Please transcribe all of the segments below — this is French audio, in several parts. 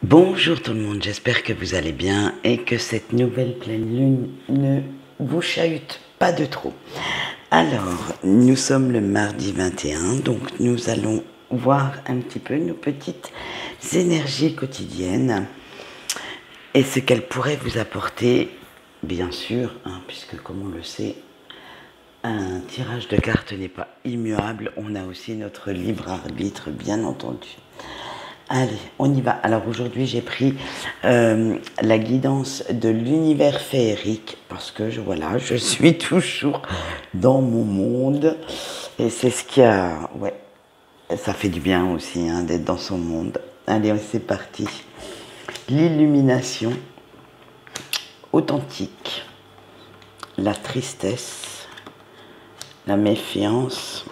Bonjour tout le monde, j'espère que vous allez bien et que cette nouvelle pleine lune ne vous chahute pas de trop. Alors, nous sommes le mardi 21, donc nous allons voir un petit peu nos petites énergies quotidiennes et ce qu'elles pourraient vous apporter, bien sûr, puisque comme on le sait, un tirage de cartes n'est pas immuable, on a aussi notre libre arbitre, bien entendu. Allez, on y va. Alors aujourd'hui, j'ai pris la guidance de l'univers féerique parce que voilà, je suis toujours dans mon monde et c'est ce qui a, ouais, ça fait du bien aussi d'être dans son monde. Allez, c'est parti. L'illumination authentique, la tristesse, la méfiance.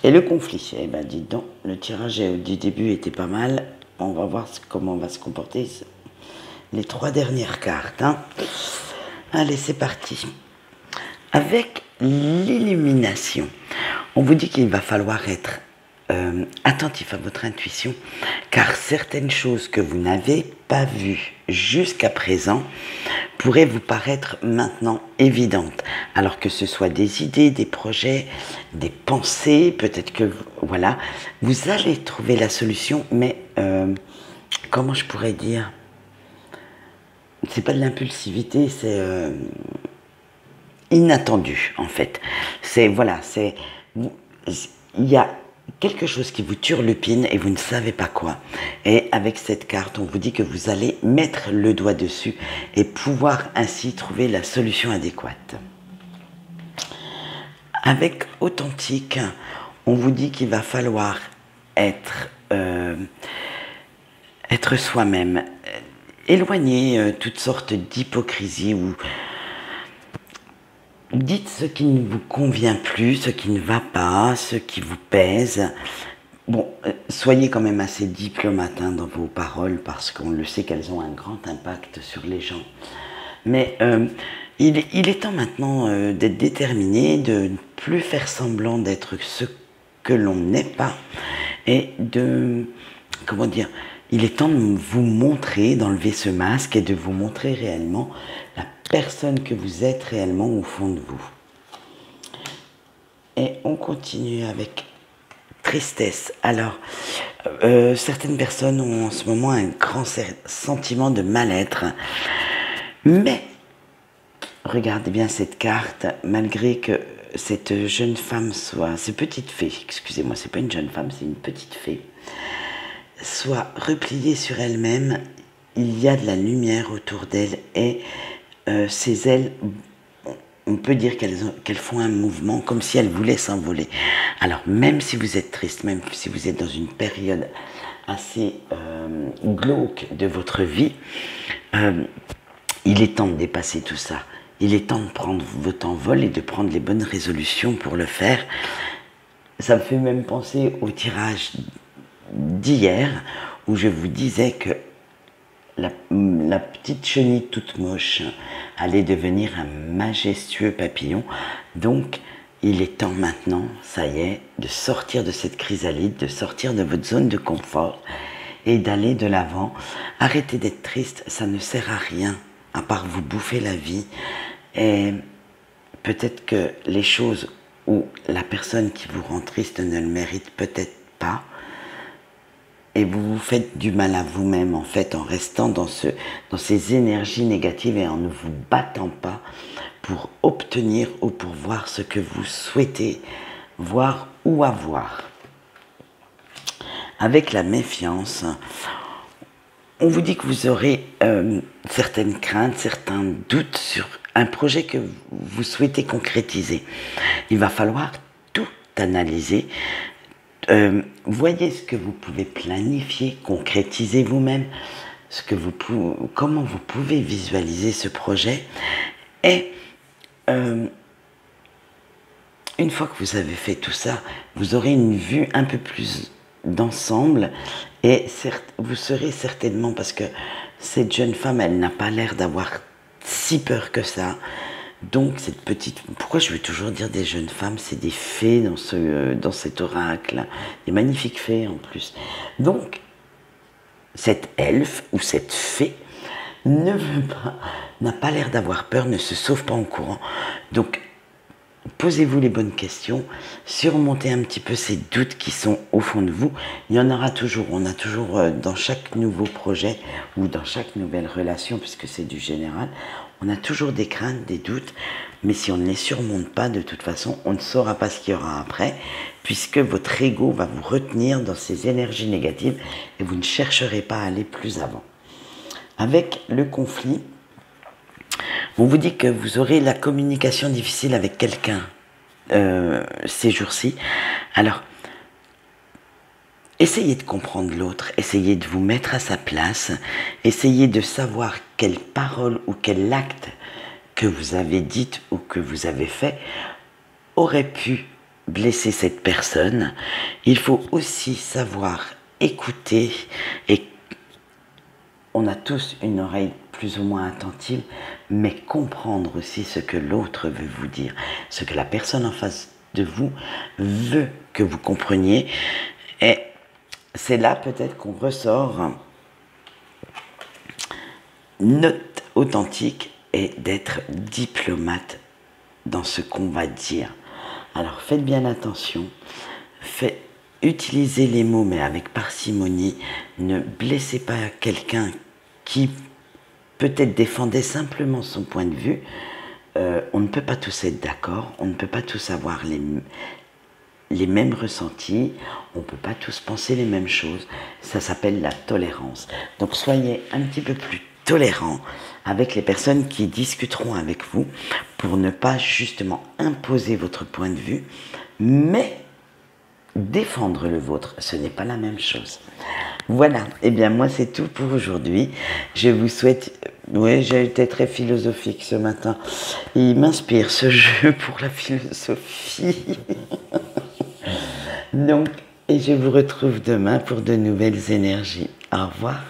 Et le conflit, eh ben dis donc, le tirage du début était pas mal. On va voir comment on va se comporter les trois dernières cartes. Allez, c'est parti. Avec l'illumination, on vous dit qu'il va falloir être attentif à votre intuition, car certaines choses que vous n'avez pas vues jusqu'à présent pourraient vous paraître maintenant évidentes, alors que ce soit des idées, des projets, des pensées, peut-être que voilà, vous allez trouver la solution, mais comment je pourrais dire, c'est pas de l'impulsivité, c'est inattendu en fait. C'est voilà, c'est il y a quelque chose qui vous turlupine et vous ne savez pas quoi. Et avec cette carte, on vous dit que vous allez mettre le doigt dessus et pouvoir ainsi trouver la solution adéquate. Avec authentique, on vous dit qu'il va falloir être soi-même, éloigner toutes sortes d'hypocrisie ou dites ce qui ne vous convient plus, ce qui ne va pas, ce qui vous pèse. Bon, soyez quand même assez diplomate dans vos paroles parce qu'on le sait qu'elles ont un grand impact sur les gens. Mais il est temps maintenant d'être déterminé, de ne plus faire semblant d'être ce que l'on n'est pas et de, comment dire, il est temps de vous montrer, d'enlever ce masque et de vous montrer réellement la personne que vous êtes réellement au fond de vous. Et on continue avec tristesse. Alors, certaines personnes ont en ce moment un grand sentiment de mal-être. Mais, regardez bien cette carte, malgré que cette jeune femme soit, cette petite fée, excusez-moi, c'est pas une jeune femme, c'est une petite fée, soit repliée sur elle-même, il y a de la lumière autour d'elle et ses ailes, on peut dire qu'elles font un mouvement comme si elles voulaient s'envoler. Alors même si vous êtes triste, même si vous êtes dans une période assez glauque de votre vie, il est temps de dépasser tout ça. Il est temps de prendre votre envol et de prendre les bonnes résolutions pour le faire. Ça me fait même penser au tirage d'hier où je vous disais que la petite chenille toute moche allait devenir un majestueux papillon. Donc, il est temps maintenant, ça y est, de sortir de cette chrysalide, de sortir de votre zone de confort et d'aller de l'avant. Arrêtez d'être triste, ça ne sert à rien, à part vous bouffer la vie. Et peut-être que les choses où la personne qui vous rend triste ne le mérite peut-être pas, et vous vous faites du mal à vous-même en fait en restant dans ces énergies négatives et en ne vous battant pas pour obtenir ou pour voir ce que vous souhaitez voir ou avoir. Avec la méfiance, on vous dit que vous aurez certaines craintes, certains doutes sur un projet que vous souhaitez concrétiser. Il va falloir tout analyser. Voyez ce que vous pouvez planifier, concrétiser vous-même, comment vous pouvez visualiser ce projet. Et une fois que vous avez fait tout ça, vous aurez une vue un peu plus d'ensemble et vous serez certainement, parce que cette jeune femme, elle n'a pas l'air d'avoir si peur que ça. Donc cette petite, pourquoi je veux toujours dire des jeunes femmes, c'est des fées dans cet oracle, des magnifiques fées en plus. Donc cet elfe ou cette fée n'a pas l'air d'avoir peur, ne se sauve pas en courant. Donc, posez-vous les bonnes questions, surmontez un petit peu ces doutes qui sont au fond de vous. Il y en aura toujours, on a toujours dans chaque nouveau projet ou dans chaque nouvelle relation, puisque c'est du général, on a toujours des craintes, des doutes, mais si on ne les surmonte pas, de toute façon, on ne saura pas ce qu'il y aura après, puisque votre ego va vous retenir dans ces énergies négatives et vous ne chercherez pas à aller plus avant. Avec le conflit, on vous dit que vous aurez la communication difficile avec quelqu'un ces jours-ci. Alors, essayez de comprendre l'autre, essayez de vous mettre à sa place, essayez de savoir quelle parole ou quel acte que vous avez dit ou que vous avez fait aurait pu blesser cette personne. Il faut aussi savoir écouter, et on a tous une oreille plus ou moins attentive, mais comprendre aussi ce que l'autre veut vous dire, ce que la personne en face de vous veut que vous compreniez. Et c'est là peut-être qu'on ressort notre authentique et d'être diplomate dans ce qu'on va dire. Alors faites bien attention, utilisez les mots mais avec parcimonie, ne blessez pas quelqu'un qui peut-être défendait simplement son point de vue. On ne peut pas tous être d'accord, on ne peut pas tous avoir les mêmes ressentis, on ne peut pas tous penser les mêmes choses. Ça s'appelle la tolérance. Donc soyez un petit peu plus tolérants avec les personnes qui discuteront avec vous pour ne pas justement imposer votre point de vue, mais défendre le vôtre, ce n'est pas la même chose. Voilà, et bien moi c'est tout pour aujourd'hui. Je vous souhaite... Oui, j'ai été très philosophique ce matin. Il m'inspire ce jeu pour la philosophie. Donc, et je vous retrouve demain pour de nouvelles énergies. Au revoir.